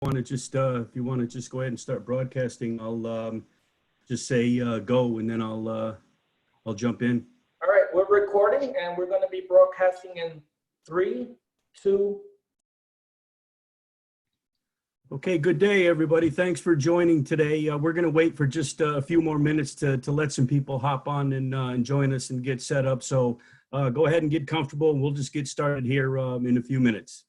Want to just if you want to just go ahead and start broadcasting, I'll just say go, and then I'll jump in. All right, we're recording, and we're going to be broadcasting in 3, 2. Okay, good day, everybody. Thanks for joining today. We're going to wait for just a few more minutes to let some people hop on and join us and get set up. So go ahead and get comfortable, and we'll just get started here in a few minutes.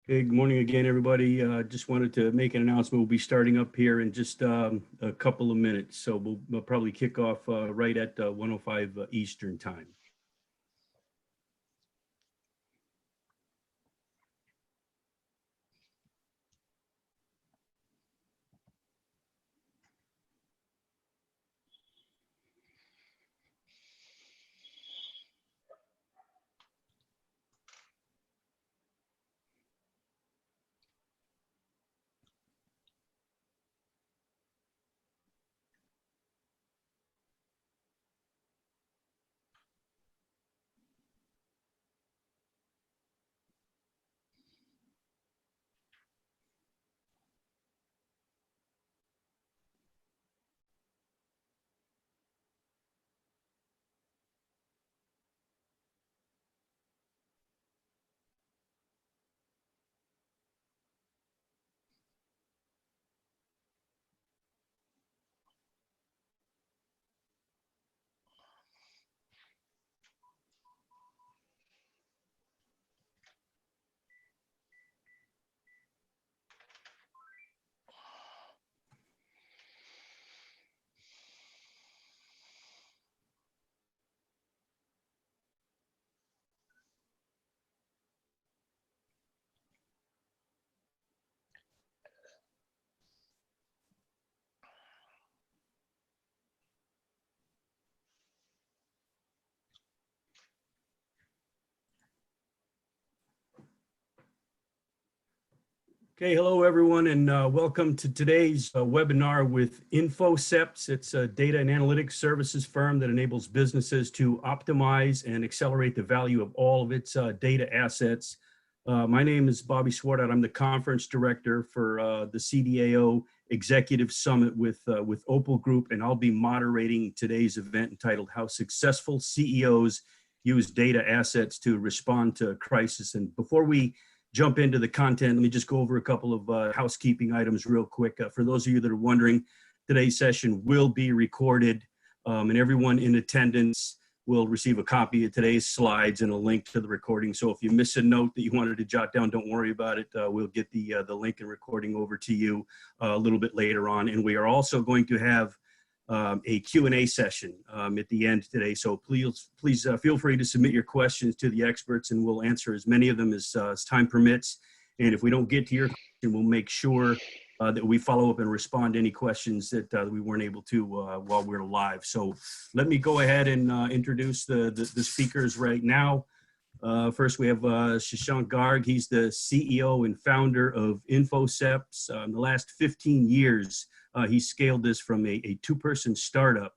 Okay, good morning again, everybody. Just wanted to make an announcement. We'll be starting up here in just a couple of minutes. So we'll probably kick off right at 1:05 Eastern time. Okay, hello everyone, and welcome to today's webinar with InfoCepts. It's a data and analytics services firm that enables businesses to optimize and accelerate the value of all of its data assets. My name is Bobby Swartout. I'm the conference director for the CDAO Executive Summit with Opal Group, and I'll be moderating today's event entitled How Successful CEOs Use Data Assets to Respond to Crisis. And before we jump into the content, let me just go over a couple of housekeeping items real quick. For those of you that are wondering, today's session will be recorded, and everyone in attendance will receive a copy of today's slides and a link to the recording. So if you miss a note that you wanted to jot down, don't worry about it. We'll get the link and recording over to you a little bit later on. And we are also going to have a Q&A session at the end today. So please feel free to submit your questions to the experts, and we'll answer as many of them as time permits. And if we don't get to your question, we'll make sure that we follow up and respond to any questions that we weren't able to while we're live. So let me go ahead and introduce the speakers right now. First, we have Shashank Garg. He's the CEO and founder of InfoCepts. In the last 15 years, he scaled this from a two-person startup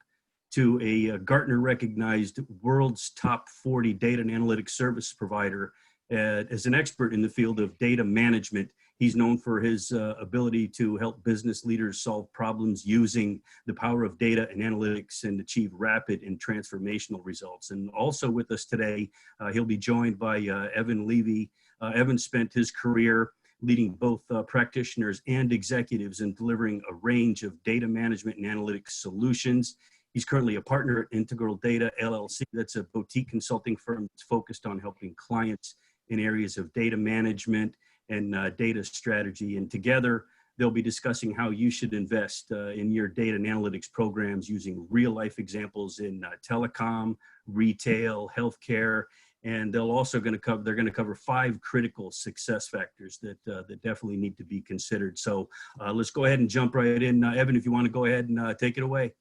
to a Gartner-recognized world's top 40 data and analytics service provider. As an expert in the field of data management, he's known for his ability to help business leaders solve problems using the power of data and analytics and achieve rapid and transformational results. And also with us today, he'll be joined by Evan Levy. Evan spent his career leading both practitioners and executives in delivering a range of data management and analytics solutions. He's currently a partner at Integral Data LLC. That's a boutique consulting firm that's focused on helping clients in areas of data management and data strategy. And together, they'll be discussing how you should invest in your data and analytics programs using real life examples in telecom, retail, healthcare. And they're going to cover 5 critical success factors that definitely need to be considered. So let's go ahead and jump right in. Evan, if you want to go ahead and take it away.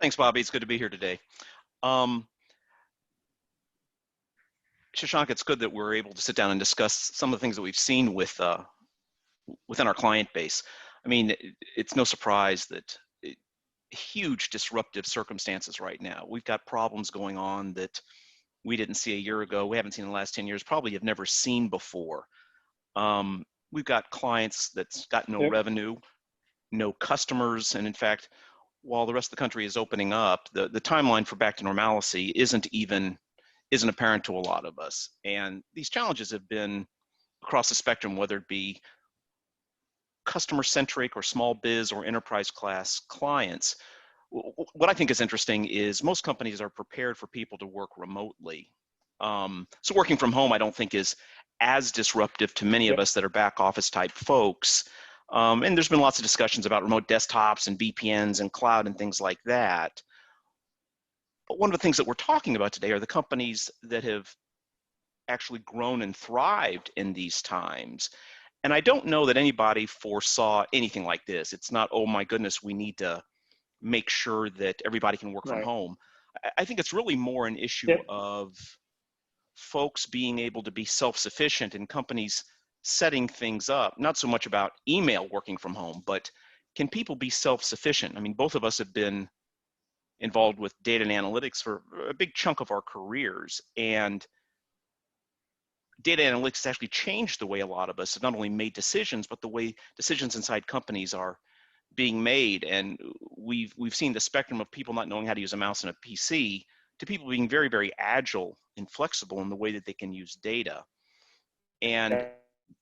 Thanks, Bobby. It's good to be here today. Shashank, it's good that we're able to sit down and discuss some of the things that we've seen with within our client base. I mean, it's no surprise that huge disruptive circumstances right now. We've got problems going on that we didn't see a year ago, we haven't seen in the last 10 years, probably have never seen before. We've got clients that's got no revenue, no customers, and in fact, while the rest of the country is opening up, the timeline for back to normalcy isn't apparent to a lot of us. And these challenges have been across the spectrum, whether it be customer-centric or small biz or enterprise class clients. What I think is interesting is most companies are prepared for people to work remotely. So working from home, I don't think is as disruptive to many of us that are back office type folks. And there's been lots of discussions about remote desktops and VPNs and cloud and things like that. But one of the things that we're talking about today are the companies that have actually grown and thrived in these times. And I don't know that anybody foresaw anything like this. It's not, oh my goodness, we need to make sure that everybody can work from home. I think it's really more an issue of folks being able to be self-sufficient and companies setting things up, not so much about email working from home, but can people be self-sufficient? I mean, both of us have been involved with data and analytics for a big chunk of our careers, and data analytics has actually changed the way a lot of us have not only made decisions, but the way decisions inside companies are being made. And we've seen the spectrum of people not knowing how to use a mouse and a PC to people being very, very agile and flexible in the way that they can use data. And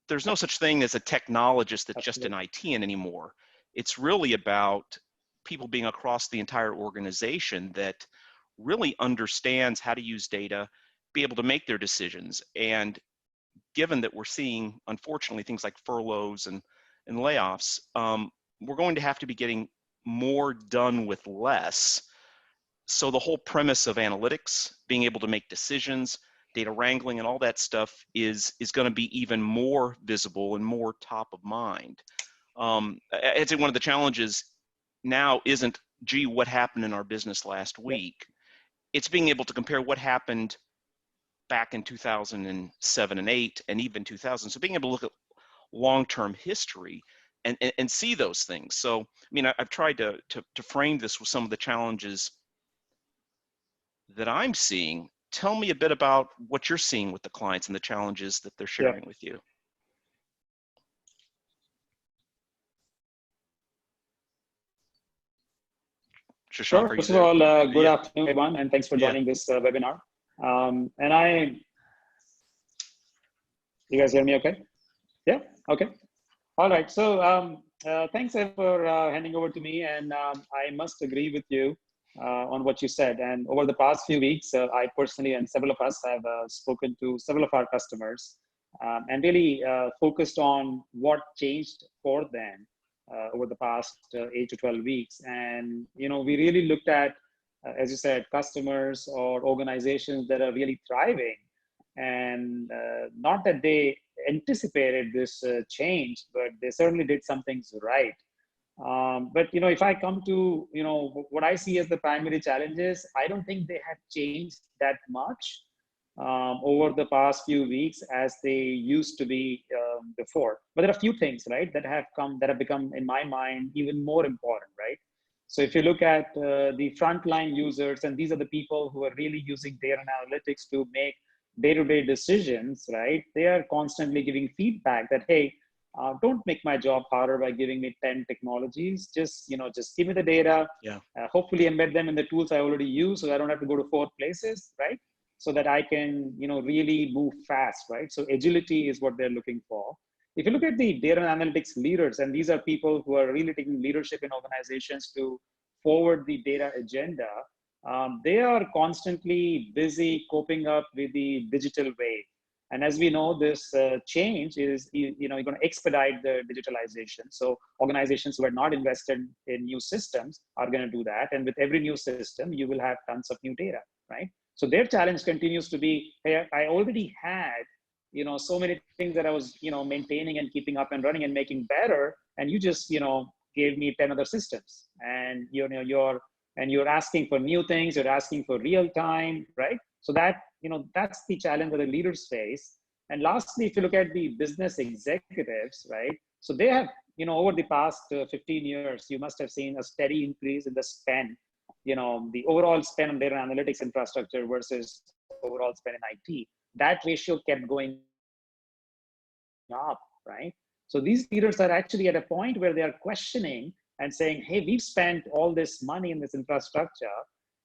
there's no such thing as a technologist that's just in IT anymore. It's really about people being across the entire organization that really understands how to use data, be able to make their decisions. And given that we're seeing, unfortunately, things like furloughs and layoffs, we're going to have to be getting more done with less. So the whole premise of analytics, being able to make decisions, data wrangling and all that stuff is going to be even more visible and more top of mind. I'd say one of the challenges now isn't, gee, what happened in our business last week? It's being able to compare what happened back in 2007 and 8 and even 2000. So being able to look at long-term history and see those things. So, I mean, I've tried to frame this with some of the challenges that I'm seeing. Tell me a bit about what you're seeing with the clients and the challenges that they're sharing with you. Shashank, Sure. are you First of there? all, good Yeah. afternoon, everyone, and thanks for Yeah. joining this webinar. You guys hear me okay? Yeah, okay. All right, so thanks Ed, for handing over to me, and I must agree with you on what you said. And over the past few weeks, I personally and several of us have spoken to several of our customers and really focused on what changed for them over the past 8 to 12 weeks. And, you know, we really looked at, as you said, customers or organizations that are really thriving. And not that they anticipated this change, but they certainly did some things right. But, you know, if I come to, you know, what I see as the primary challenges, I don't think they have changed that much over the past few weeks as they used to be before. But there are a few things, right, that have become, in my mind, even more important, right? So if you look at the frontline users, and these are the people who are really using data and analytics to make day-to-day decisions, right? They are constantly giving feedback that, hey, don't make my job harder by giving me 10 technologies. Just, you know, just give me the data. Yeah. Hopefully embed them in the tools I already use, so I don't have to go to 4 places, right? So that I can, you know, really move fast, right? So agility is what they're looking for. If you look at the data and analytics leaders, and these are people who are really taking leadership in organizations to forward the data agenda, they are constantly busy coping up with the digital wave. And as we know, this change is, you know, you're going to expedite the digitalization. So organizations who are not invested in new systems are going to do that. And with every new system, you will have tons of new data, right? So their challenge continues to be, hey, I already had, you know, so many things that I was, you know, maintaining and keeping up and running and making better. And you just, you know, gave me 10 other systems. And, you know, you're asking for new things, you're asking for real time, right? So that, you know, that's the challenge that the leaders face. And lastly, if you look at the business executives, right? So they have, you know, over the past 15 years, you must have seen a steady increase in the spend, you know, the overall spend on data analytics infrastructure versus overall spend in IT. That ratio kept going up, right? So these leaders are actually at a point where they are questioning and saying, hey, we've spent all this money in this infrastructure.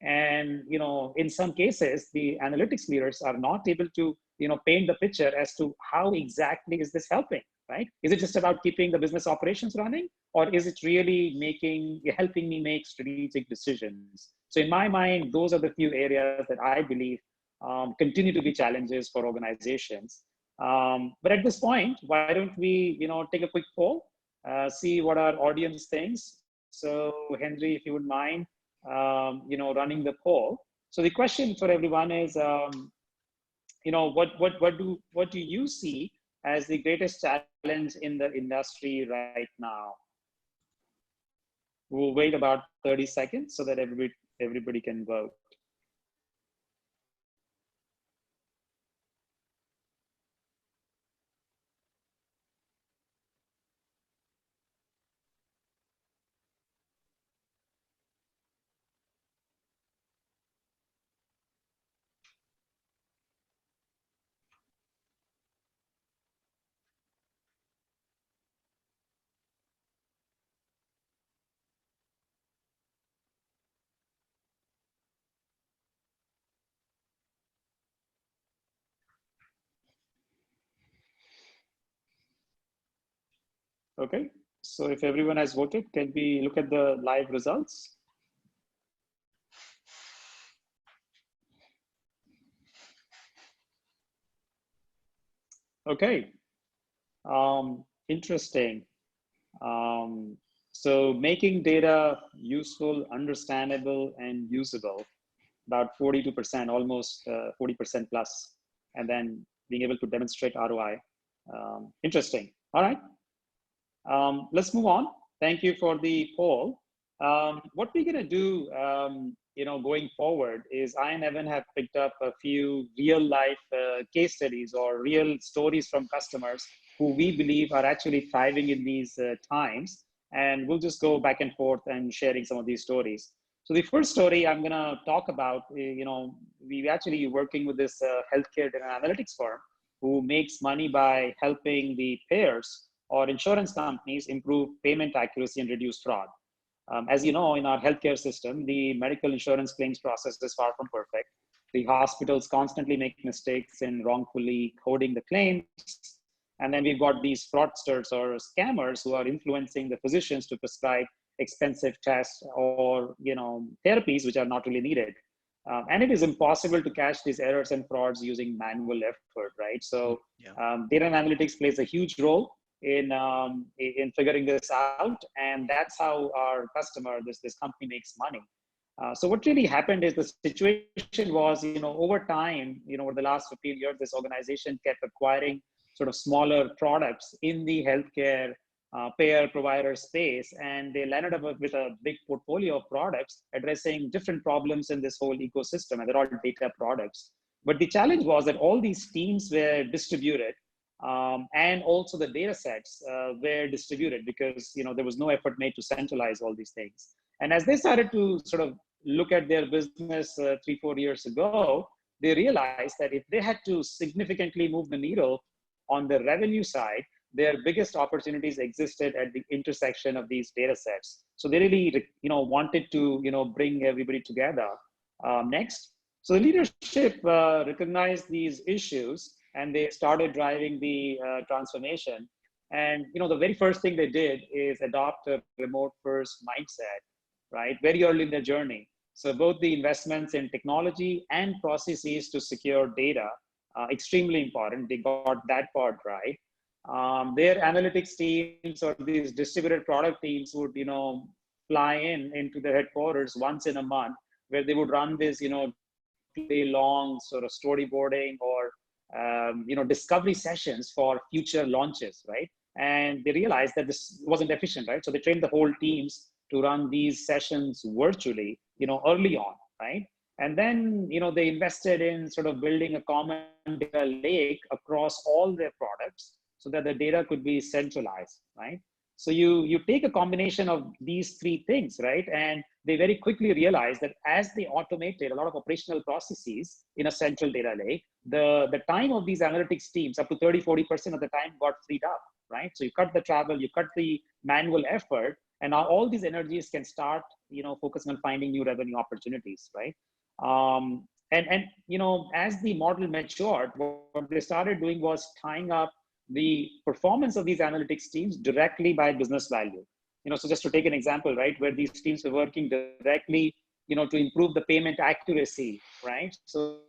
And, you know, in some cases, the analytics leaders are not able to, you know, paint the picture as to how exactly is this helping, right? Is it just about keeping the business operations running, or is it really helping me make strategic decisions? So in my mind, those are the few areas that I believe continue to be challenges for organizations. But at this point, why don't we, you know, take a quick poll, see what our audience thinks. So Henry, if you would mind, you know, running the poll. So the question for everyone is, you know, what do you see as the greatest challenge in the industry right now? We'll wait about 30 seconds so that everybody can vote. Okay, so if everyone has voted, can we look at the live results? Okay, interesting. So making data useful, understandable, and usable, about 42%, almost 40% plus, and then being able to demonstrate ROI. Interesting. All right. Let's move on. Thank you for the poll. What we're gonna do, you know, going forward is I and Evan have picked up a few real life case studies or real stories from customers who we believe are actually thriving in these times. And we'll just go back and forth and sharing some of these stories. So the first story I'm going to talk about, we actually working with this healthcare data analytics firm who makes money by helping the payers or insurance companies improve payment accuracy and reduce fraud. As you know, in our healthcare system, the medical insurance claims process is far from perfect. The hospitals constantly make mistakes in wrongfully coding the claims. And then we've got these fraudsters or scammers who are influencing the physicians to prescribe expensive tests or therapies which are not really needed. And it is impossible to catch these errors and frauds using manual effort, right? So data and analytics plays a huge role in figuring this out, and that's how our customer, this company, makes money. So what really happened is the situation was, over time, over the last 15 years, this organization kept acquiring sort of smaller products in the healthcare payer provider space, and they landed up with a big portfolio of products addressing different problems in this whole ecosystem, and they're all data products. But the challenge was that all these teams were distributed, and also the data sets were distributed because there was no effort made to centralize all these things. And as they started to sort of look at their business 3-4 years ago, they realized that if they had to significantly move the needle on the revenue side, their biggest opportunities existed at the intersection of these data sets. So they really, wanted to, bring everybody together. Next. So the leadership recognized these issues and they started driving the transformation. And, the very first thing they did is adopt a remote first mindset, right? Very early in their journey. So both the investments in technology and processes to secure data, extremely important. They got that part right. Their analytics teams or these distributed product teams would, fly into their headquarters once in a month, where they would run this, day-long sort of storyboarding or, discovery sessions for future launches, right? And they realized that this wasn't efficient, right? So they trained the whole teams to run these sessions virtually, early on, right? And then, they invested in sort of building a common data lake across all their products so that the data could be centralized, right? So you take a combination of these three things, right? And they very quickly realized that as they automated a lot of operational processes in a central data lake, the time of these analytics teams, up to 30-40% of the time, got freed up, right? So you cut the travel, you cut the manual effort, and now all these energies can start, focusing on finding new revenue opportunities, right? As the model matured, what they started doing was tying up the performance of these analytics teams directly by business value. So just to take an example, right, where these teams were working directly, to improve the payment accuracy, right? So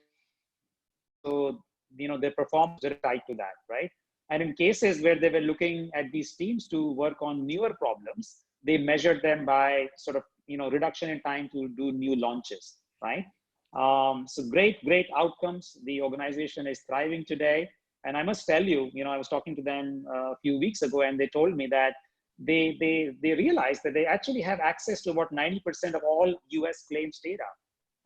their performance is tied to that, right? And in cases where they were looking at these teams to work on newer problems, they measured them by sort of, reduction in time to do new launches, right? So great outcomes. The organization is thriving today. And I must tell you, I was talking to them a few weeks ago, and they told me that they realized that they actually have access to about 90% of all US claims data.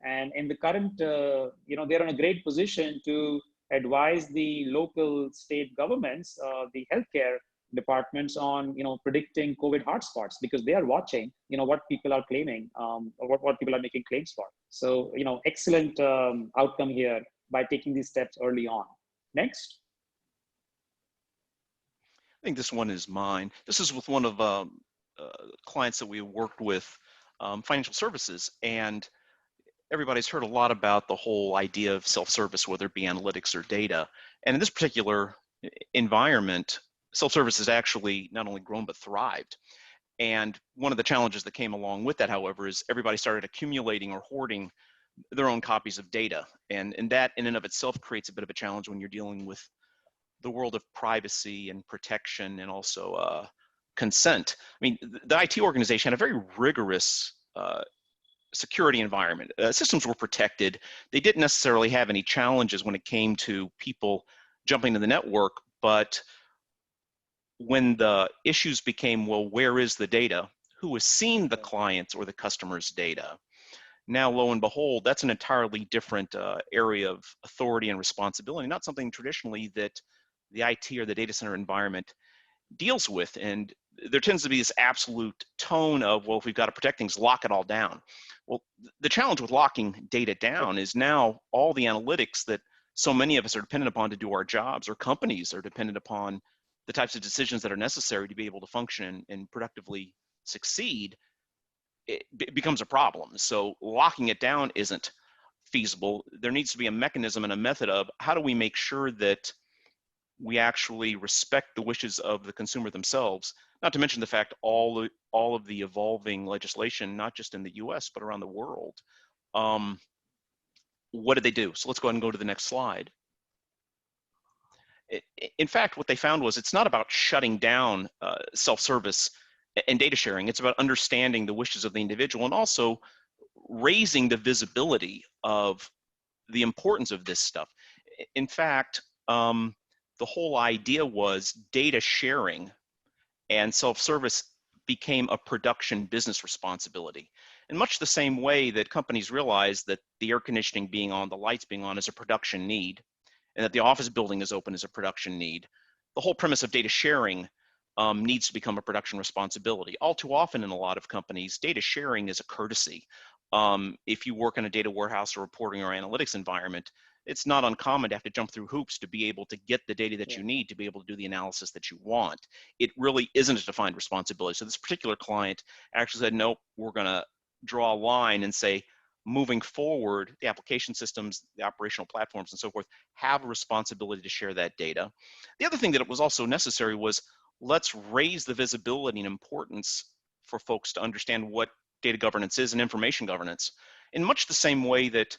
And in the current, they're in a great position to advise the local state governments, the healthcare departments on, predicting COVID hotspots, because they are watching, what people are claiming, or what people are making claims for. So, excellent outcome here by taking these steps early on. Next. I think this one is mine. This is with one of clients that we worked with, financial services, and everybody's heard a lot about the whole idea of self-service, whether it be analytics or data. And in this particular environment, self-service has actually not only grown but thrived. And one of the challenges that came along with that, however, is everybody started accumulating or hoarding their own copies of data. And that in and of itself creates a bit of a challenge when you're dealing with the world of privacy and protection and also consent. I mean, the IT organization had a very rigorous security environment. Systems were protected. They didn't necessarily have any challenges when it came to people jumping to the network, but when the issues became, well, where is the data? Who has seen the client's or the customer's data? Now, lo and behold, that's an entirely different area of authority and responsibility, not something traditionally that the IT or the data center environment deals with. And there tends to be this absolute tone of, well, if we've got to protect things, lock it all down. Well, the challenge with locking data down is now all the analytics that so many of us are dependent upon to do our jobs, or companies are dependent upon the types of decisions that are necessary to be able to function and productively succeed, it becomes a problem. So locking it down isn't feasible. There needs to be a mechanism and a method of how do we make sure that we actually respect the wishes of the consumer themselves, not to mention the fact all of the evolving legislation, not just in the US, but around the world. What did they do? So let's go ahead and go to the next slide. In fact, what they found was it's not about shutting down self-service and data sharing. It's about understanding the wishes of the individual and also raising the visibility of the importance of this stuff. In fact, the whole idea was data sharing and self-service became a production business responsibility. In much the same way that companies realize that the air conditioning being on, the lights being on is a production need, and that the office building is open is a production need, the whole premise of data sharing needs to become a production responsibility. All too often in a lot of companies, data sharing is a courtesy. If you work in a data warehouse or reporting or analytics environment, it's not uncommon to have to jump through hoops to be able to get the data that you need to be able to do the analysis that you want. It really isn't a defined responsibility. So this particular client actually said, nope, we're gonna draw a line and say, moving forward, the application systems, the operational platforms and so forth have a responsibility to share that data. The other thing that it was also necessary was, let's raise the visibility and importance for folks to understand what data governance is and information governance in much the same way that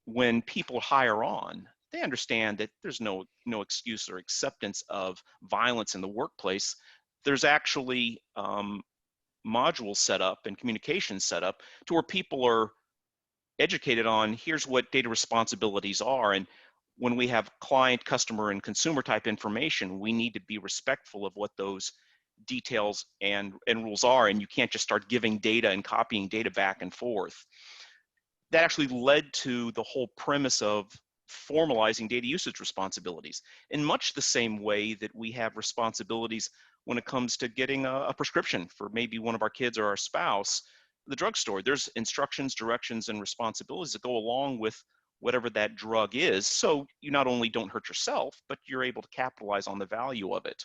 when people hire on, they understand that there's no excuse or acceptance of violence in the workplace. There's actually modules set up and communications set up to where people are educated on here's what data responsibilities are. And when we have client, customer, and consumer type information, we need to be respectful of what those details and rules are. And you can't just start giving data and copying data back and forth. That actually led to the whole premise of formalizing data usage responsibilities in much the same way that we have responsibilities when it comes to getting a prescription for maybe one of our kids or our spouse at the drugstore. There's instructions, directions, and responsibilities that go along with whatever that drug is, so you not only don't hurt yourself, but you're able to capitalize on the value of it.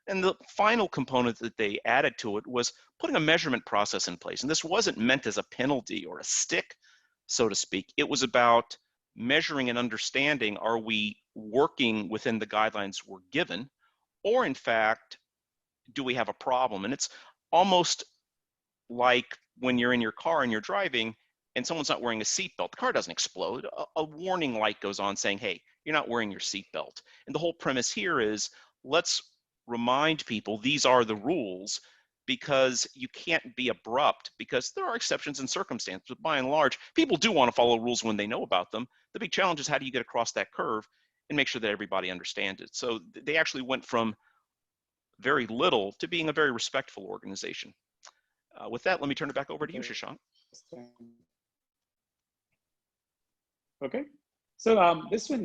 And the final component that they added to it was putting a measurement process in place. And this wasn't meant as a penalty or a stick, so to speak. It was about measuring and understanding, are we working within the guidelines we're given, or in fact, do we have a problem? And it's almost like when you're in your car and you're driving and someone's not wearing a seatbelt. The car doesn't explode. A warning light goes on saying, hey, you're not wearing your seatbelt. And the whole premise here is, let's remind people these are the rules, because you can't be abrupt, because there are exceptions and circumstances, but by and large, people do want to follow rules when they know about them. The big challenge is how do you get across that curve and make sure that everybody understands it. So they actually went from very little to being a very respectful organization. With that, let me turn it back over to you, Shashank. Okay. So this one,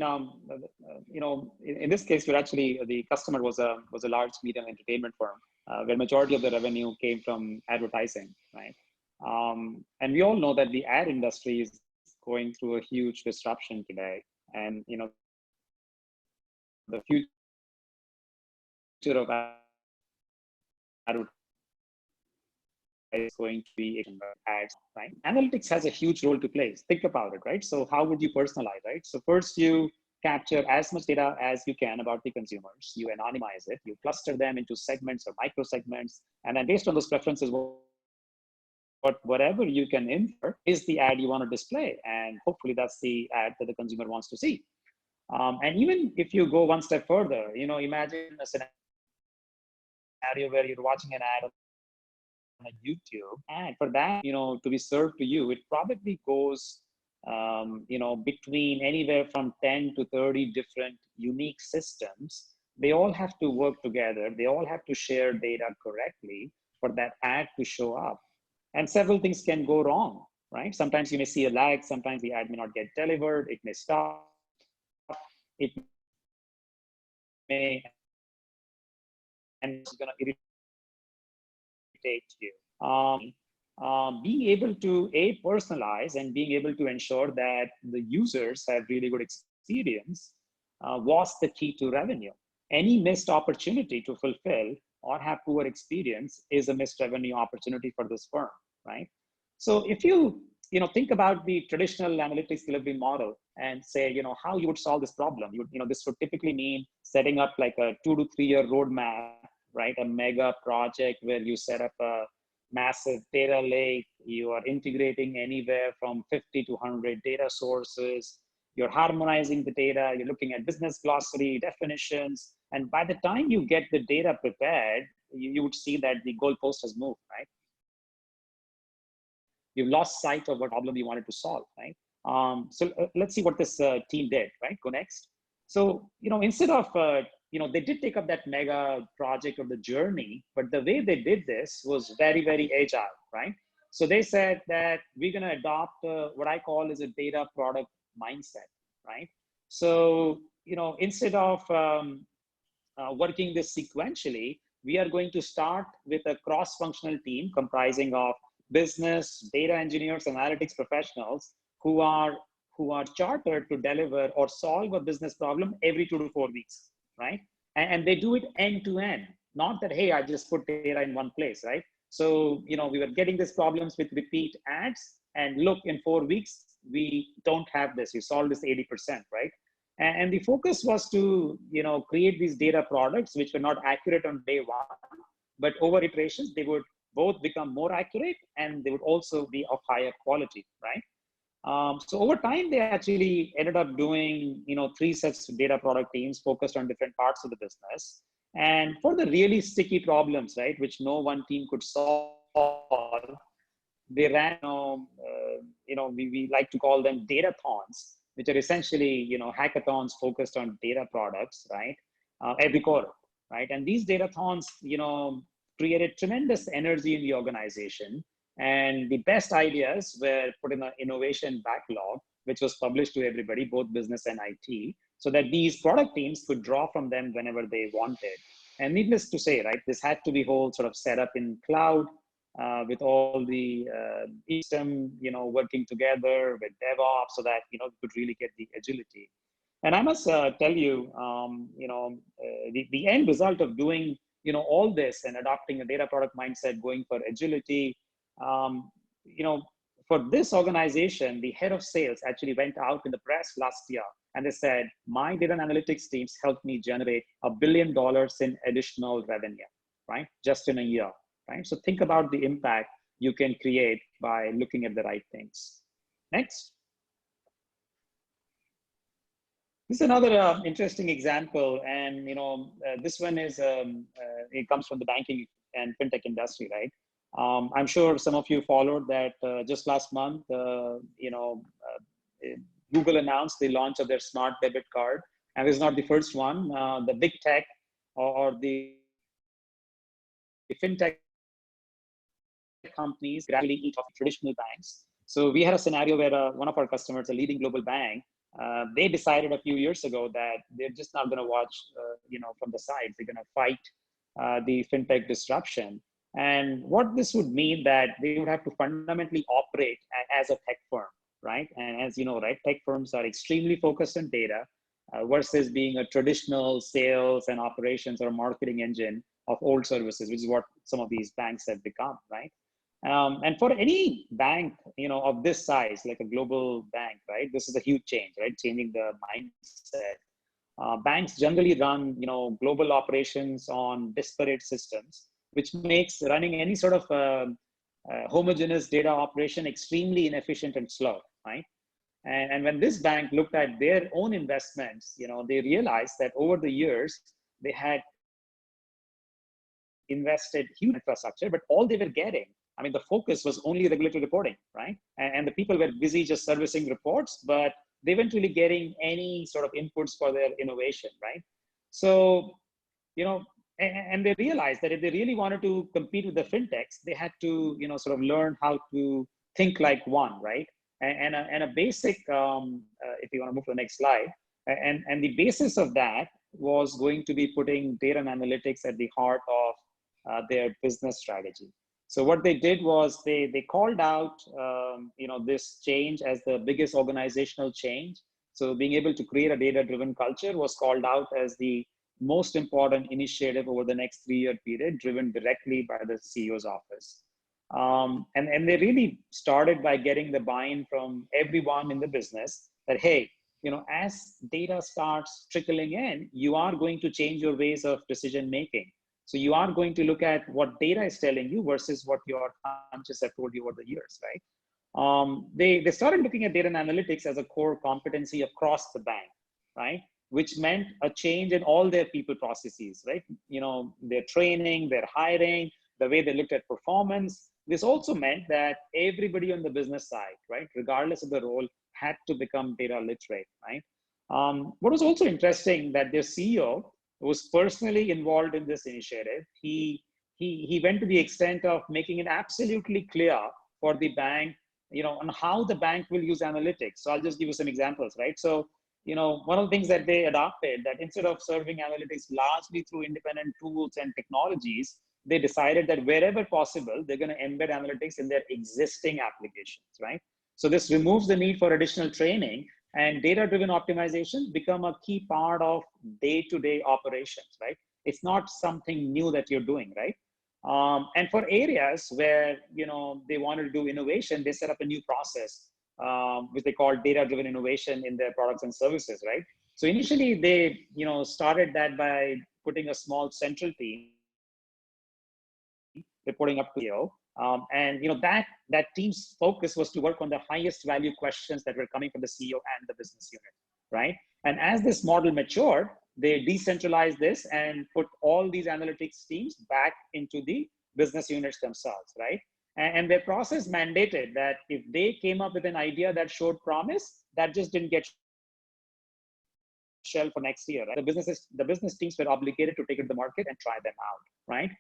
in this case, we're actually, the customer was a large media and entertainment firm, where majority of the revenue came from advertising, right? And we all know that the ad industry is going through a huge disruption today, and the future of advertising is going to be ads, right? Analytics has a huge role to play. Think about it, right? So how would you personalize, right? So first you capture as much data as you can about the consumers, you anonymize it, you cluster them into segments or micro segments, and then based on those preferences, whatever you can infer is the ad you want to display, and hopefully that's the ad that the consumer wants to see. And even if you go one step further, imagine a scenario where you're watching an ad on YouTube, and for that, to be served to you, it probably goes, between anywhere from 10 to 30 different unique systems. They all have to work together. They all have to share data correctly for that ad to show up. And several things can go wrong, right? Sometimes you may see a lag. Sometimes the ad may not get delivered. It may stop. It may, and it's going to irritate you. Being able to personalize and being able to ensure that the users have really good experience was the key to revenue. Any missed opportunity to fulfill or have poor experience is a missed revenue opportunity for this firm, right? So if you think about the traditional analytics delivery model and say, how you would solve this problem, this would typically mean setting up like a 2 to 3 year roadmap, right? A mega project where you set up a massive data lake, you are integrating anywhere from 50 to 100 data sources, you're harmonizing the data, you're looking at business glossary, definitions, and by the time you get the data prepared, you would see that the goalpost has moved, right? You've lost sight of what problem you wanted to solve, right? So let's see what this team did, right? Go next. So, instead of, they did take up that mega project of the journey, but the way they did this was very, very agile, right? So they said that we're going to adopt what I call is a data product mindset, right? So, instead of working this sequentially, we are going to start with a cross-functional team comprising of business, data engineers, analytics professionals who are chartered to deliver or solve a business problem every 2 to 4 weeks, right? And they do it end to end, not that, hey, I just put data in one place, right? So, we were getting these problems with repeat ads, and look, in 4 weeks, we don't have this. We solved this 80%, right? And the focus was to, create these data products which were not accurate on day one, but over iterations, they would both become more accurate and they would also be of higher quality, right? So over time, they actually ended up doing, 3 sets of data product teams focused on different parts of the business. And for the really sticky problems, right, which no one team could solve, they ran, we like to call them datathons, which are essentially, hackathons focused on data products, right, every quarter, right? And these datathons, created tremendous energy in the organization. And the best ideas were put in an innovation backlog, which was published to everybody, both business and IT, so that these product teams could draw from them whenever they wanted. And needless to say, right, this had to be whole sort of set up in cloud with all the system, working together with DevOps so that, we could really get the agility. And I must tell you, the end result of doing, all this and adopting a data product mindset, going for agility, for this organization, the head of sales actually went out in the press last year and they said, my data and analytics teams helped me generate $1 billion in additional revenue, right? Just in a year, right? So think about the impact you can create by looking at the right things. Next. This is another interesting example. And, this one is, it comes from the banking and fintech industry, right? I'm sure some of you followed that just last month, Google announced the launch of their smart debit card. And this is not the first one. The big tech or the fintech companies gradually eat off traditional banks. So we had a scenario where one of our customers, a leading global bank, they decided a few years ago that they're just not going to watch, from the sides. They're going to fight the fintech disruption. And what this would mean that they would have to fundamentally operate as a tech firm, right? And as you know, right, tech firms are extremely focused on data versus being a traditional sales and operations or marketing engine of old services, which is what some of these banks have become, right? And for any bank, of this size, like a global bank, right, this is a huge change, right? Changing the mindset. Banks generally run, global operations on disparate systems, which makes running any sort of homogeneous data operation extremely inefficient and slow, right? And when this bank looked at their own investments, they realized that over the years, they had invested huge infrastructure, but all they were getting, I mean, the focus was only regulatory reporting, right? And the people were busy just servicing reports, but they weren't really getting any sort of inputs for their innovation, right? So, and they realized that if they really wanted to compete with the fintechs, they had to, sort of learn how to think like one, right? And a basic, if you want to move to the next slide, and the basis of that was going to be putting data and analytics at the heart of their business strategy. So what they did was they called out this change as the biggest organizational change. So being able to create a data-driven culture was called out as the most important initiative over the next 3-year period, driven directly by the CEO's office. And they really started by getting the buy-in from everyone in the business that, hey, as data starts trickling in, you are going to change your ways of decision making. So you are going to look at what data is telling you versus what your hunches have told you over the years, right? They started looking at data and analytics as a core competency across the bank, right? Which meant a change in all their people processes, right? Their training, their hiring, the way they looked at performance. This also meant that everybody on the business side, right, regardless of the role, had to become data literate, right? What was also interesting that their CEO was personally involved in this initiative. He went to the extent of making it absolutely clear for the bank, on how the bank will use analytics. So I'll just give you some examples, right? So, one of the things that they adopted, that instead of serving analytics largely through independent tools and technologies, they decided that wherever possible, they're going to embed analytics in their existing applications, right? So this removes the need for additional training, and data-driven optimization become a key part of day-to-day operations, right? It's not something new that you're doing, right? And for areas where they wanted to do innovation, they set up a new process, which they call data-driven innovation in their products and services, right? So initially, they started that by putting a small central team reporting up to CEO. And that team's focus was to work on the highest value questions that were coming from the CEO and the business unit, right? And as this model matured, they decentralized this and put all these analytics teams back into the business units themselves, right? And their process mandated that if they came up with an idea that showed promise, that just didn't get shelf for next year, right? The business teams were obligated to take it to the market and try them out, right?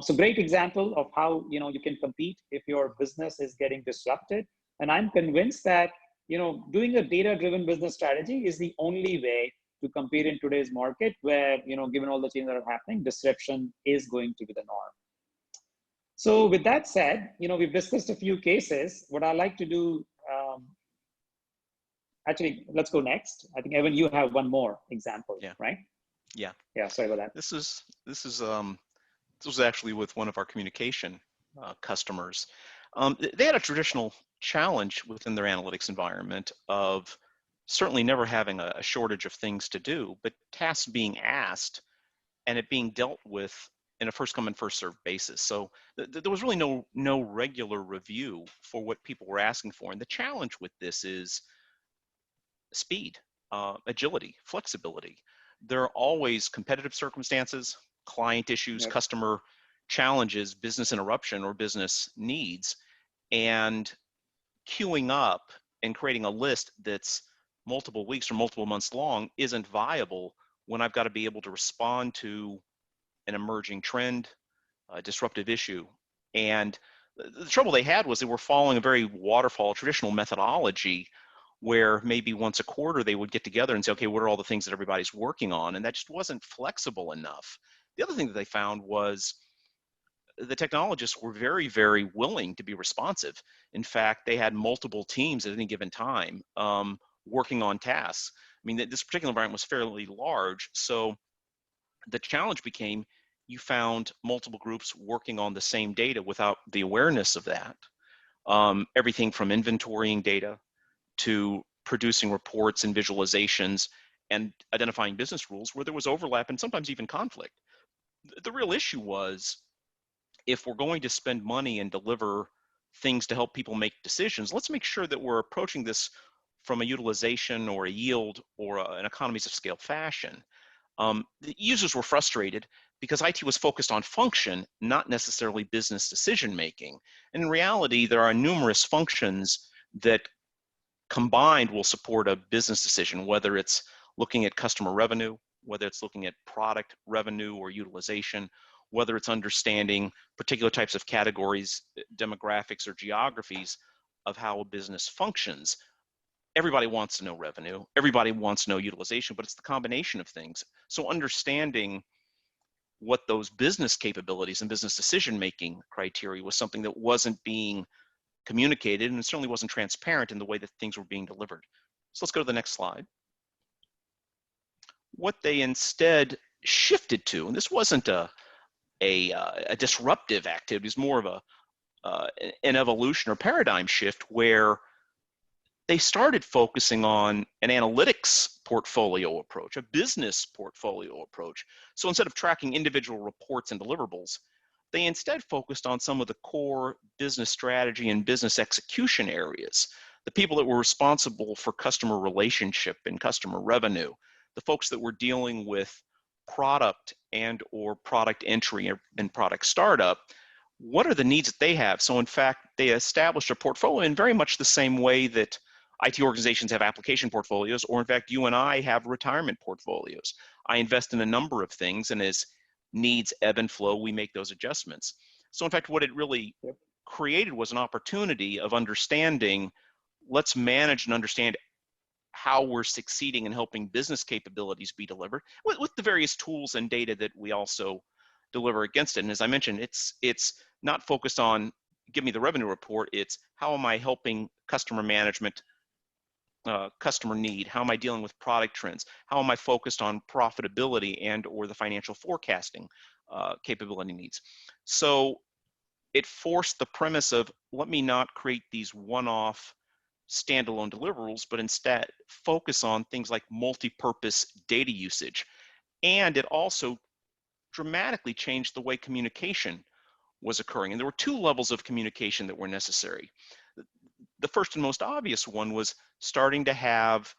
So great example of how you can compete if your business is getting disrupted. And I'm convinced that doing a data-driven business strategy is the only way to compete in today's market, where given all the changes that are happening, disruption is going to be the norm. So with that said, we've discussed a few cases. What I like to do. Actually, let's go next. I think, Evan, you have one more example, Yeah. right? Yeah. Yeah, sorry about that. This was actually with one of our communication customers. They had a traditional challenge within their analytics environment of certainly never having a shortage of things to do, but tasks being asked and it being dealt with in a first come and first served basis. So there was really no regular review for what people were asking for. And the challenge with this is speed, agility, flexibility. There are always competitive circumstances, client issues, Yep. customer challenges, business interruption, or business needs. And queuing up and creating a list that's multiple weeks or multiple months long isn't viable when I've got to be able to respond to an emerging trend, a disruptive issue. And the trouble they had was they were following a very waterfall traditional methodology where maybe once a quarter they would get together and say, okay, what are all the things that everybody's working on? And that just wasn't flexible enough. The other thing that they found was the technologists were very, very willing to be responsive. In fact, they had multiple teams at any given time working on tasks. I mean, this particular environment was fairly large. So the challenge became you found multiple groups working on the same data without the awareness of that. Everything from inventorying data to producing reports and visualizations and identifying business rules where there was overlap and sometimes even conflict. The real issue was, if we're going to spend money and deliver things to help people make decisions, let's make sure that we're approaching this from a utilization or a yield or an economies of scale fashion. The users were frustrated because IT was focused on function, not necessarily business decision making. And in reality, there are numerous functions that combined will support a business decision, whether it's looking at customer revenue, whether it's looking at product revenue or utilization, whether it's understanding particular types of categories, demographics, or geographies of how a business functions. everybody wants to know revenue, everybody wants to know utilization, but it's the combination of things. So understanding what those business capabilities and business decision-making criteria was something that wasn't being communicated, and it certainly wasn't transparent in the way that things were being delivered. So let's go to the next slide. What they instead shifted to, and this wasn't a disruptive activity, it's more of an evolution or paradigm shift where they started focusing on an analytics portfolio approach, a business portfolio approach. So instead of tracking individual reports and deliverables, they instead focused on some of the core business strategy and business execution areas, the people that were responsible for customer relationship and customer revenue, the folks that were dealing with product and or product entry and product startup. What are the needs that they have? So in fact, they established a portfolio in very much the same way that IT organizations have application portfolios, or in fact, you and I have retirement portfolios. I invest in a number of things, and as needs ebb and flow, we make those adjustments. So in fact, what it really created was an opportunity of understanding, let's manage and understand how we're succeeding in helping business capabilities be delivered with the various tools and data that we also deliver against it. And as I mentioned, it's not focused on give me the revenue report, it's how am I helping customer management, customer need, how am I dealing with product trends, how am I focused on profitability and or the financial forecasting capability needs. So it forced the premise of let me not create these one-off standalone deliverables, but instead focus on things like multi-purpose data usage. And it also dramatically changed the way communication was occurring. And there were two levels of communication that were necessary. The first and most obvious one was starting to have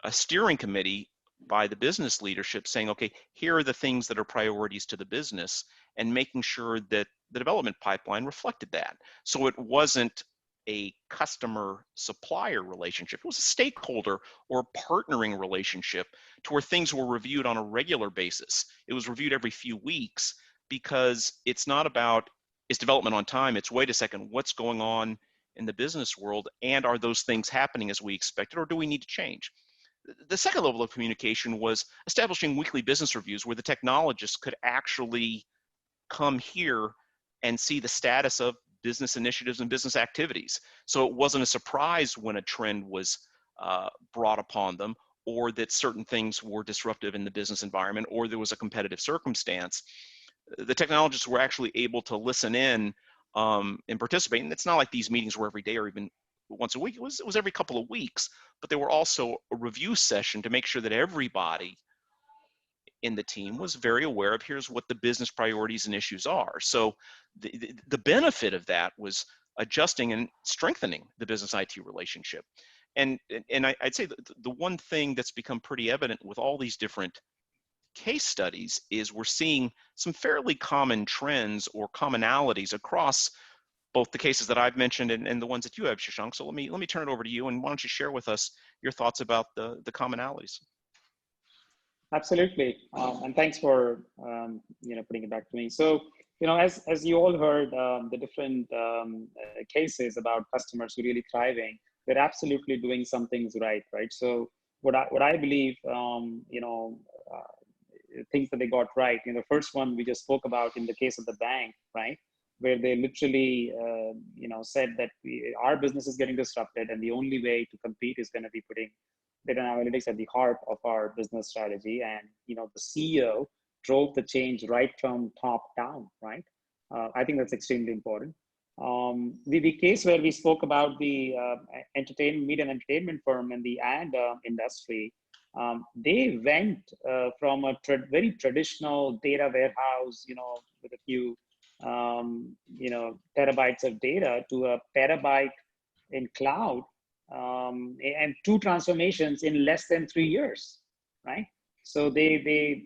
a steering committee by the business leadership saying, okay, here are the things that are priorities to the business, and making sure that the development pipeline reflected that. So it wasn't a customer supplier relationship, it was a stakeholder or partnering relationship to where things were reviewed on a regular basis. It was reviewed every few weeks, because it's not about is development on time, it's wait a second, what's going on in the business world, and are those things happening as we expected, or do we need to change? The second level of communication was establishing weekly business reviews where the technologists could actually come here and see the status of business initiatives and business activities. So it wasn't a surprise when a trend was brought upon them, or that certain things were disruptive in the business environment, or there was a competitive circumstance. The technologists were actually able to listen in and participate. And it's not like these meetings were every day or even once a week. It was every couple of weeks, but they were also a review session to make sure that everybody in the team was very aware of here's what the business priorities and issues are. So the benefit of that was adjusting and strengthening the business IT relationship. And I'd say the one thing that's become pretty evident with all these different case studies is we're seeing some fairly common trends or commonalities across both the cases that I've mentioned and the ones that you have, Shashank. So let me turn it over to you, and why don't you share with us your thoughts about the commonalities? Absolutely, and thanks for putting it back to me. So as you all heard, the different cases about customers who are really thriving, they're absolutely doing some things right. So what I believe, things that they got right. The first one we just spoke about in the case of the bank, right, where they literally, said that our business is getting disrupted, and the only way to compete is going to be putting data analytics at the heart of our business strategy. And the CEO drove the change right from top down, right? I think that's extremely important. The case where we spoke about the media and entertainment firm and the ad industry, they went from a very traditional data warehouse, with a few terabytes of data, to a terabyte in cloud, and two transformations in less than 3 years, right? So they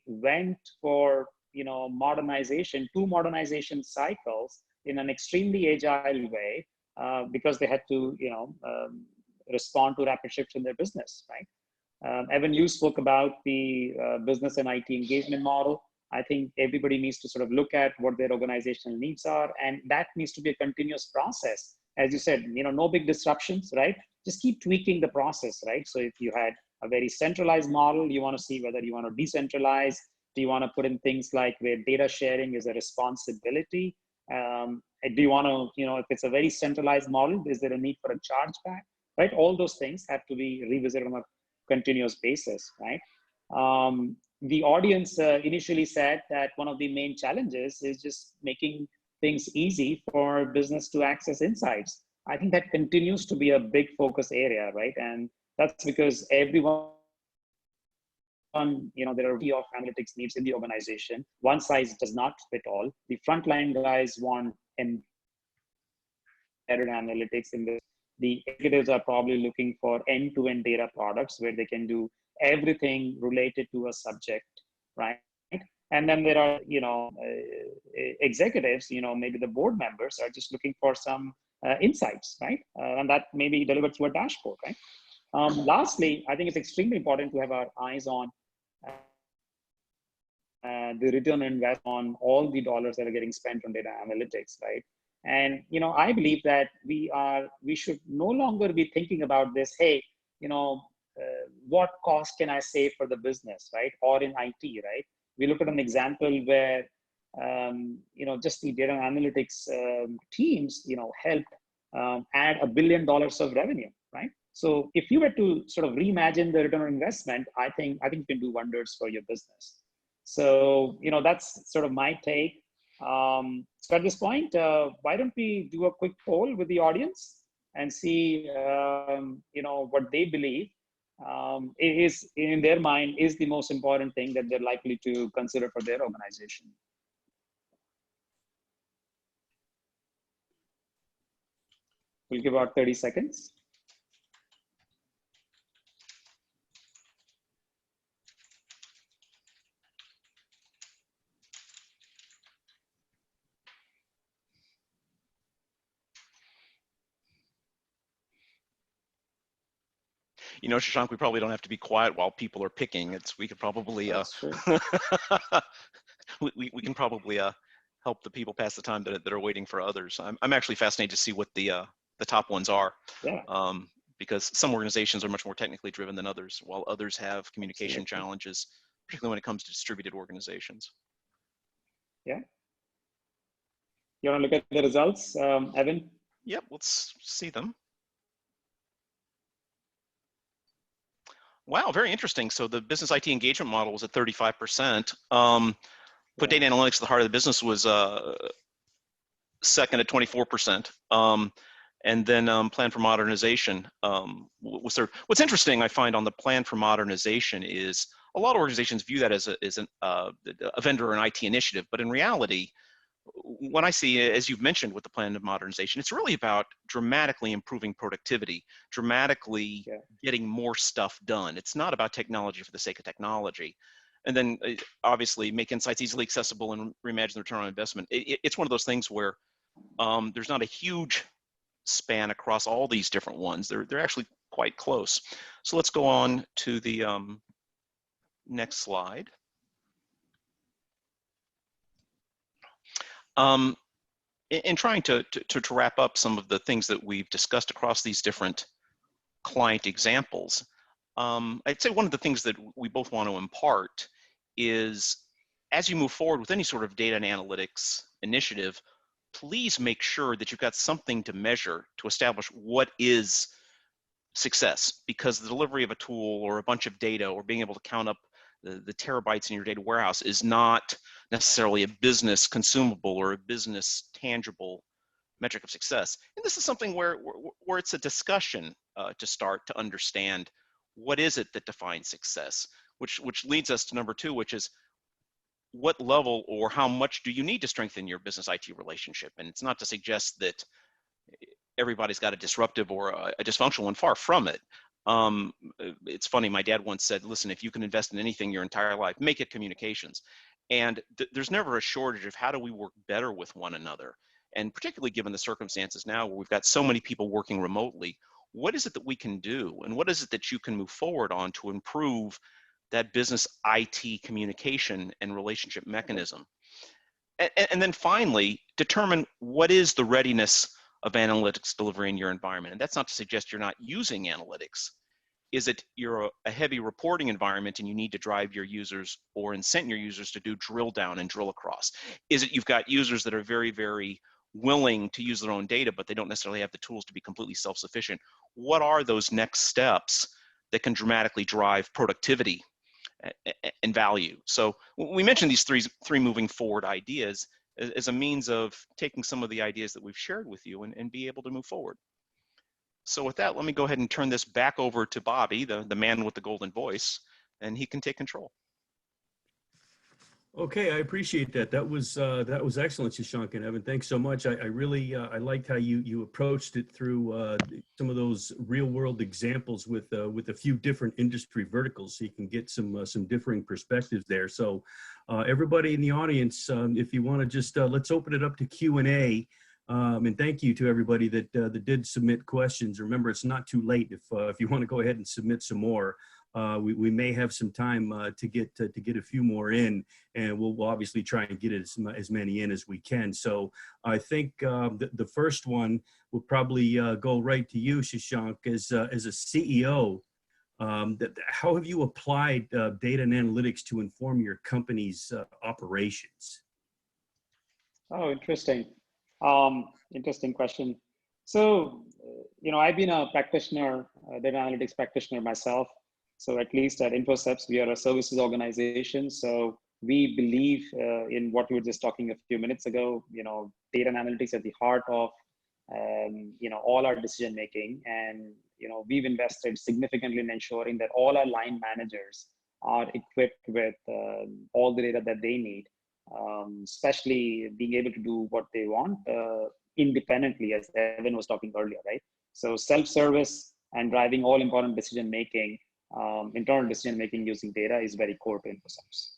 went for modernization, two modernization cycles in an extremely agile way, because they had to respond to rapid shifts in their business, right? Evan, you spoke about the business and IT engagement model. I think everybody needs to sort of look at what their organizational needs are, and that needs to be a continuous process as you said, no big disruptions, right? Just keep tweaking the process, right? So if you had a very centralized model, you want to see whether you want to decentralize. Do you want to put in things like where data sharing is a responsibility? Do you want to, if it's a very centralized model, is there a need for a chargeback, right? All those things have to be revisited on a continuous basis, right? The audience initially said that one of the main challenges is just making things easy for business to access insights. I think that continues to be a big focus area, right? And that's because everyone, there are a variety of analytics needs in the organization. One size does not fit all. The frontline guys want embedded analytics in this. The executives are probably looking for end-to-end data products where they can do everything related to a subject, right? And then there are, executives, maybe the board members are just looking for some insights, right? And that may be delivered through a dashboard, right? Lastly, I think it's extremely important to have our eyes on the return on investment on all the dollars that are getting spent on data analytics, right? And I believe that we should no longer be thinking about this. Hey, what cost can I save for the business, right? Or in IT, right? We look at an example where just the data analytics teams, helped add $1 billion of revenue, right? So if you were to sort of reimagine the return on investment, I think you can do wonders for your business. So that's sort of my take. So at this point, why don't we do a quick poll with the audience and see what they believe is in their mind is the most important thing that they're likely to consider for their organization. We'll give about 30 seconds. Shashank, we probably don't have to be quiet while people are picking. We could probably we can probably help the people pass the time that are waiting for others. I'm actually fascinated to see what the top ones are. Yeah. Because some organizations are much more technically driven than others, while others have communication challenges, particularly when it comes to distributed organizations. Yeah. You want to look at the results, Evan? Yep, let's see them. Wow, very interesting. So the business IT engagement model was at 35%. Put data analytics at the heart of the business was second at 24%. And then plan for modernization was third. What's interesting, I find, on the plan for modernization is a lot of organizations view that as a vendor or an IT initiative, but in reality, when I see, as you've mentioned with the plan of modernization, it's really about dramatically improving productivity, dramatically getting more stuff done. It's not about technology for the sake of technology. And then obviously make insights easily accessible and reimagine the return on investment. It's one of those things where there's not a huge span across all these different ones. They're actually quite close. So let's go on to the next slide. In trying to wrap up some of the things that we've discussed across these different client examples, I'd say one of the things that we both want to impart is, as you move forward with any sort of data and analytics initiative, please make sure that you've got something to measure to establish what is success, because the delivery of a tool or a bunch of data or being able to count up the terabytes in your data warehouse is not necessarily a business consumable or a business tangible metric of success. And this is something where it's a discussion to start to understand what is it that defines success, which leads us to number two, which is what level or how much do you need to strengthen your business IT relationship? And it's not to suggest that everybody's got a disruptive or a dysfunctional one, far from it. It's funny, my dad once said, listen, if you can invest in anything your entire life, make it communications. And there's never a shortage of how do we work better with one another. And particularly given the circumstances now where we've got so many people working remotely, what is it that we can do? And what is it that you can move forward on to improve that business IT communication and relationship mechanism? And then finally, determine what is the readiness of analytics delivery in your environment. And that's not to suggest you're not using analytics. Is it you're a heavy reporting environment and you need to drive your users or incent your users to do drill down and drill across? Is it you've got users that are very, very willing to use their own data, but they don't necessarily have the tools to be completely self-sufficient? What are those next steps that can dramatically drive productivity and value? So we mentioned these three moving forward ideas as a means of taking some of the ideas that we've shared with you and be able to move forward. So with that, let me go ahead and turn this back over to Bobby, the man with the golden voice, and he can take control. Okay, I appreciate that. That was excellent, Shashank and Evan. Thanks so much. I really I liked how you approached it through some of those real world examples with a few different industry verticals, so you can get some differing perspectives there. So everybody in the audience, if you want to just let's open it up to Q&A. And thank you to everybody that did submit questions. Remember, it's not too late if you want to go ahead and submit some more. We may have some time to get a few more in, and we'll obviously try and get as many in as we can. So I think the first one will probably go right to you, Shashank, as a CEO. How have you applied data and analytics to inform your company's operations? Oh, interesting. Interesting question. So, I've been a practitioner, data analytics practitioner myself. So at least at InfoCepts, we are a services organization. So we believe in what we were just talking a few minutes ago, data and analytics at the heart of, all our decision making. And, we've invested significantly in ensuring that all our line managers are equipped with all the data that they need. Especially being able to do what they want independently, as Evan was talking earlier, right? So self-service and driving all important decision-making, internal decision-making using data is very core to InfoCepts.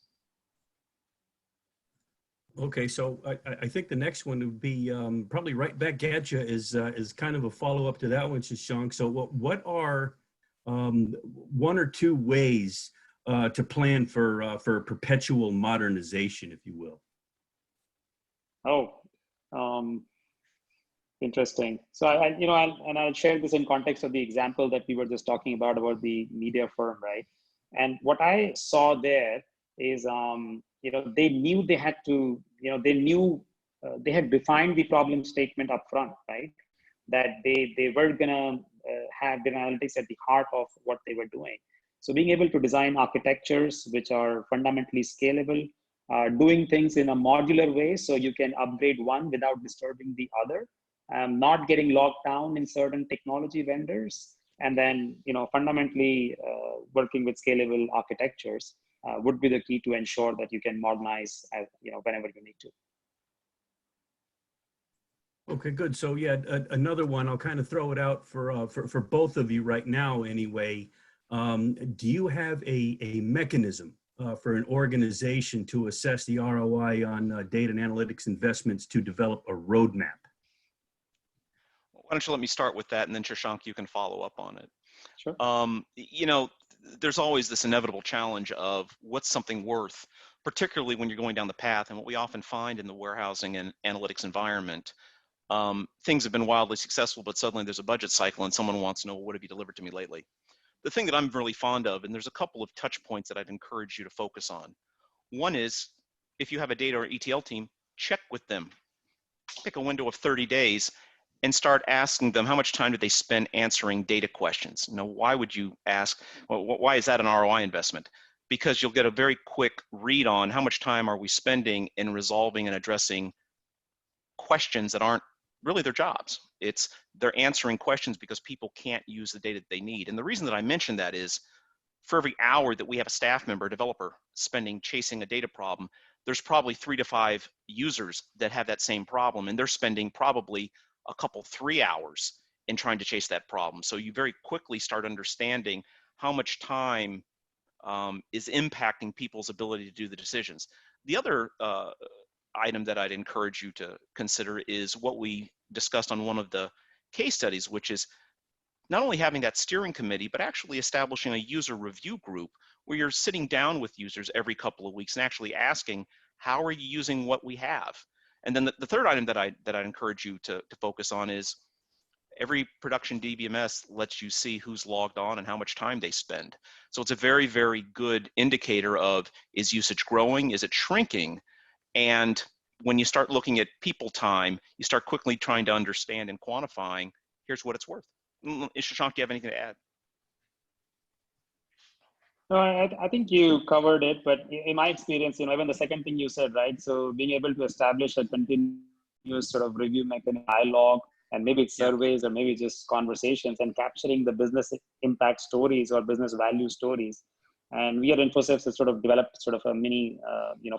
Okay, so I think the next one would be probably right back at you is kind of a follow-up to that one, Shashank. So what are one or two ways to plan for perpetual modernization, if you will? Oh, interesting. So I'll share this in context of the example that we were just talking about the media firm, right? And what I saw there is, they knew they had to, they had defined the problem statement up front, right? That they were gonna have data analytics at the heart of what they were doing. So being able to design architectures which are fundamentally scalable, doing things in a modular way so you can upgrade one without disturbing the other, not getting locked down in certain technology vendors, and then fundamentally working with scalable architectures would be the key to ensure that you can modernize whenever you need to. Okay, good. So yeah, another one. I'll kind of throw it out for both of you right now, anyway. Do you have a mechanism for an organization to assess the ROI on data and analytics investments to develop a roadmap? Why don't you let me start with that, and then Shashank, you can follow up on it. Sure. There's always this inevitable challenge of what's something worth, particularly when you're going down the path. And what we often find in the warehousing and analytics environment, things have been wildly successful, but suddenly there's a budget cycle and someone wants to know, what have you delivered to me lately? The thing that I'm really fond of, and there's a couple of touch points that I'd encourage you to focus on. One is, if you have a data or ETL team, check with them. Pick a window of 30 days and start asking them how much time did they spend answering data questions. Now, why would you ask, well, why is that an ROI investment? Because you'll get a very quick read on how much time are we spending in resolving and addressing questions that aren't really their jobs. They're answering questions because people can't use the data that they need. And the reason that I mention that is, for every hour that we have a staff member, a developer, spending chasing a data problem, there's probably 3 to 5 users that have that same problem, and they're spending probably a couple, 3 hours in trying to chase that problem. So you very quickly start understanding how much time is impacting people's ability to do the decisions. The other item that I'd encourage you to consider is what we discussed on one of the case studies, which is not only having that steering committee, but actually establishing a user review group where you're sitting down with users every couple of weeks and actually asking, how are you using what we have? And then the third item that I'd encourage you to focus on is every production DBMS lets you see who's logged on and how much time they spend. So it's a very, very good indicator of, is usage growing? Is it shrinking? And when you start looking at people time, you start quickly trying to understand and quantifying, here's what it's worth. Shashank, do you have anything to add? No, I think you covered it, but in my experience, even the second thing you said, right? So being able to establish a continuous sort of review mechanism, dialogue, and maybe it's surveys or maybe just conversations, and capturing the business impact stories or business value stories. And we at InfoCepts have sort of developed sort of a mini,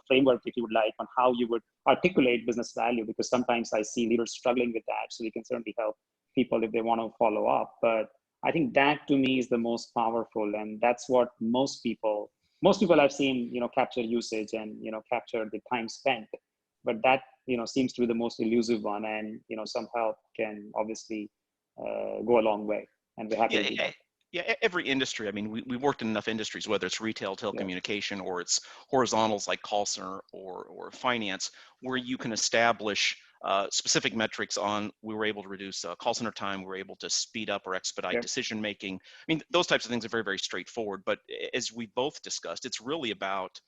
framework, if you would like, on how you would articulate business value, because sometimes I see leaders struggling with that. So we can certainly help people if they want to follow up. But I think that to me is the most powerful, and that's what most people I've seen, capture usage and, capture the time spent, but that, seems to be the most elusive one, and, some help can obviously go a long way, and we're happy to do that. Yeah, every industry. I mean, we worked in enough industries, whether it's retail, telecommunication, or it's horizontals like call center or finance, where you can establish specific metrics on, we were able to reduce call center time, we were able to speed up or expedite decision making. I mean, those types of things are very, very straightforward. But as we both discussed, it's really about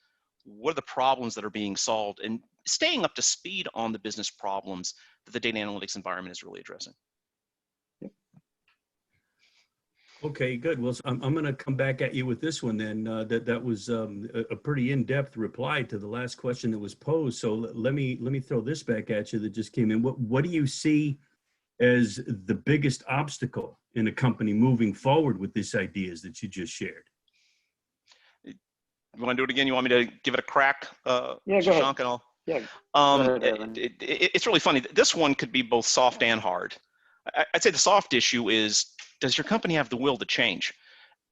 what are the problems that are being solved and staying up to speed on the business problems that the data analytics environment is really addressing. Okay, good. Well, I'm going to come back at you with this one then. That was a pretty in-depth reply to the last question that was posed. So let me throw this back at you that just came in. What do you see as the biggest obstacle in a company moving forward with these ideas that you just shared? You want to do it again? You want me to give it a crack, Shashank, and all? Yeah. It's really funny. This one could be both soft and hard. I'd say the soft issue is, does your company have the will to change?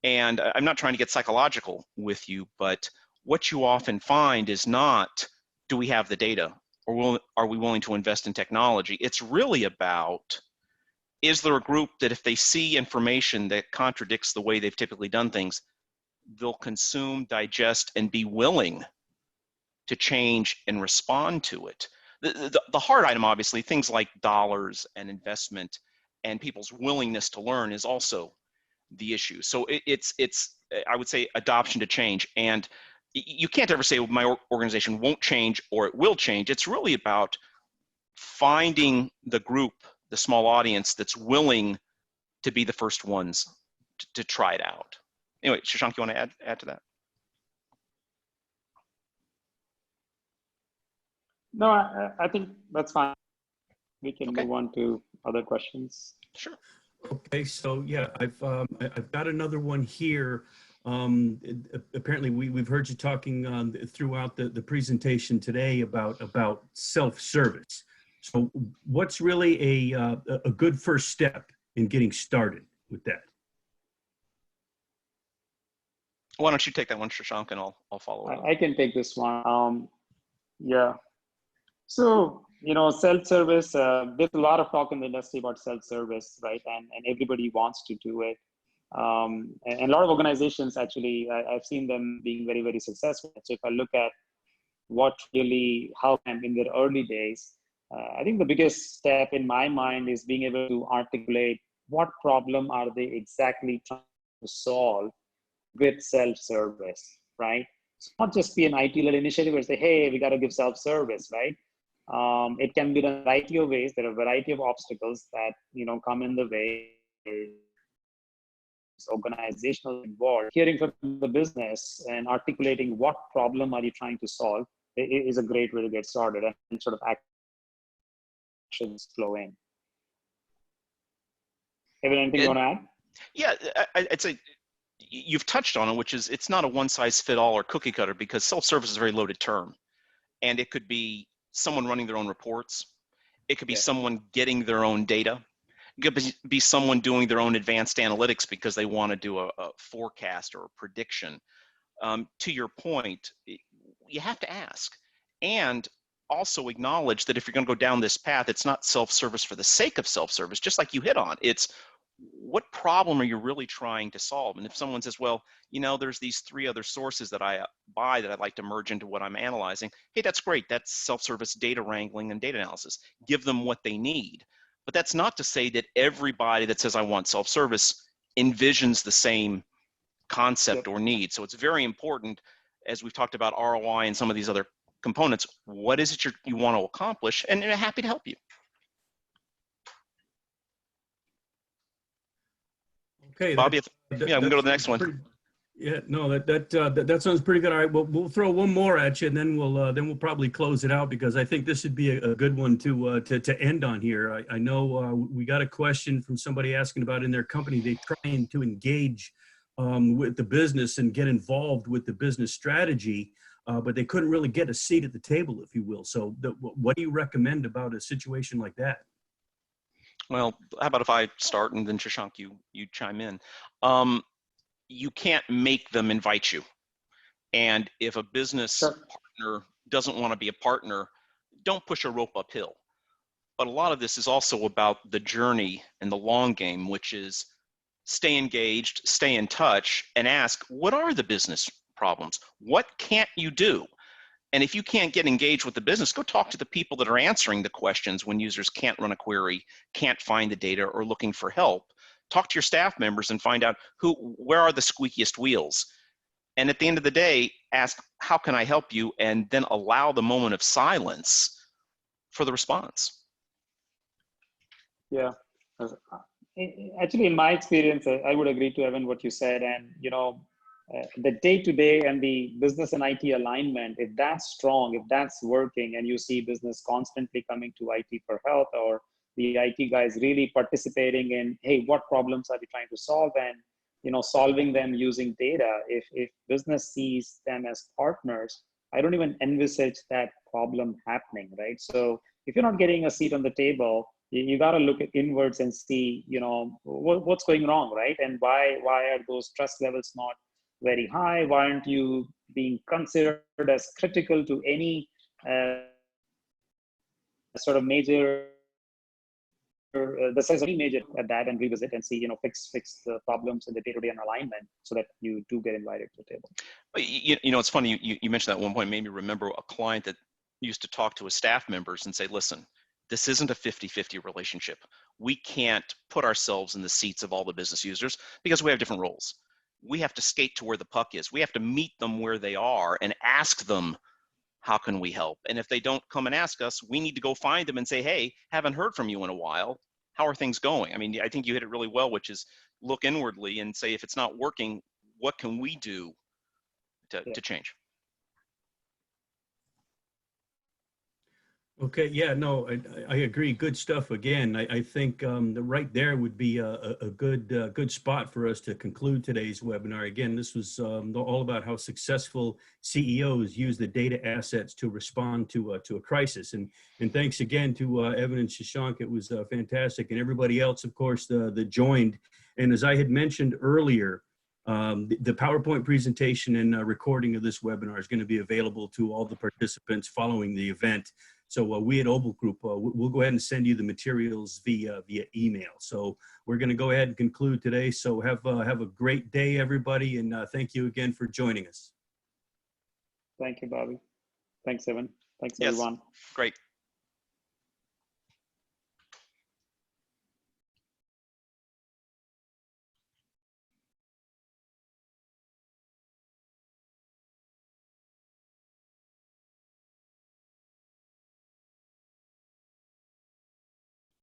And I'm not trying to get psychological with you, but what you often find is not, do we have the data, or are we willing to invest in technology? It's really about, is there a group that if they see information that contradicts the way they've typically done things, they'll consume, digest, and be willing to change and respond to it? The hard item, obviously, things like dollars and investment and people's willingness to learn is also the issue. So it's I would say, adoption to change. And you can't ever say, well, my organization won't change or it will change. It's really about finding the group, the small audience that's willing to be the first ones to try it out. Anyway, Shashank, you want to add to that? No, I think that's fine. We can move on to other questions. Sure. Okay, so yeah, I've got another one here. Apparently, we've heard you talking throughout the presentation today about self-service. So, what's really a good first step in getting started with that? Why don't you take that one, Shashank, and I'll follow up. I can take this one. Yeah. So, self-service, there's a lot of talk in the industry about self-service, right? And everybody wants to do it. And a lot of organizations, actually, I've seen them being very, very successful. So if I look at what really helped them in their early days, I think the biggest step in my mind is being able to articulate what problem are they exactly trying to solve with self-service, right? It's not just be an IT-led initiative where say, hey, we got to give self-service, right? It can be done in a variety of ways. There are a variety of obstacles that come in the way. It's organizational involved. Hearing from the business and articulating what problem are you trying to solve is a great way to get started, and sort of actions flow in. Evan, anything you want to add? Yeah, I'd say you've touched on it, which is it's not a one-size-fit-all or cookie cutter, because self-service is a very loaded term, and it could be someone running their own reports. It could be someone getting their own data. It could be someone doing their own advanced analytics because they want to do a forecast or a prediction. To your point, you have to ask, and also acknowledge that if you're going to go down this path, it's not self-service for the sake of self-service, just like you hit on. It's what problem are you really trying to solve? And if someone says, well, you know, there's these 3 other sources that I buy that I'd like to merge into what I'm analyzing. Hey, that's great. That's self-service data wrangling and data analysis. Give them what they need. But that's not to say that everybody that says I want self-service envisions the same concept or need. So it's very important, as we've talked about ROI and some of these other components, what is it you want to accomplish? And I'm happy to help you. Okay, Bobby, yeah, we can go to the next one. Yeah, no, that sounds pretty good. All right, we'll throw one more at you, and then we'll probably close it out, because I think this would be a good one to end on here. I know we got a question from somebody asking about, in their company, they're trying to engage with the business and get involved with the business strategy, but they couldn't really get a seat at the table, if you will. So what do you recommend about a situation like that? Well, how about if I start and then Shashank, you chime in. You can't make them invite you. And if a business partner doesn't want to be a partner, don't push a rope uphill. But a lot of this is also about the journey and the long game, which is stay engaged, stay in touch, and ask, what are the business problems? What can't you do? And if you can't get engaged with the business, go talk to the people that are answering the questions when users can't run a query, can't find the data, or looking for help. Talk to your staff members and find out where are the squeakiest wheels. And at the end of the day, ask, how can I help you? And then allow the moment of silence for the response. Yeah. Actually, in my experience, I would agree to Evan what you said. And, the day-to-day and the business and IT alignment, if that's strong, if that's working, and you see business constantly coming to IT for help, or the IT guys really participating in, hey, what problems are we trying to solve? And, solving them using data. If business sees them as partners, I don't even envisage that problem happening, right? So if you're not getting a seat on the table, you got to look at inwards and see, what's going wrong, right? And why are those trust levels not very high? Why aren't you being considered as critical to any sort of major, the size of any major at that, and revisit and see, fix the problems in the day-to-day and alignment, so that you do get invited to the table. It's funny, you mentioned that at one point, made me remember a client that used to talk to his staff members and say, listen, this isn't a 50-50 relationship. We can't put ourselves in the seats of all the business users because we have different roles. We have to skate to where the puck is. We have to meet them where they are and ask them, how can we help? And if they don't come and ask us, we need to go find them and say, hey, haven't heard from you in a while. How are things going? I mean, I think you hit it really well, which is look inwardly and say, if it's not working, what can we do to change? Okay, yeah, no, I agree. Good stuff again. I think right there would be a good spot for us to conclude today's webinar. Again, this was all about how successful CEOs use the data assets to respond to a crisis. And thanks again to Evan and Shashank. It was fantastic, and everybody else, of course, that joined. And as I had mentioned earlier, the PowerPoint presentation and recording of this webinar is going to be available to all the participants following the event. So we at Obel Group, we'll go ahead and send you the materials via email. So we're going to go ahead and conclude today. So have a great day, everybody, and thank you again for joining us. Thank you, Bobby. Thanks, Evan. Thanks, everyone. Great.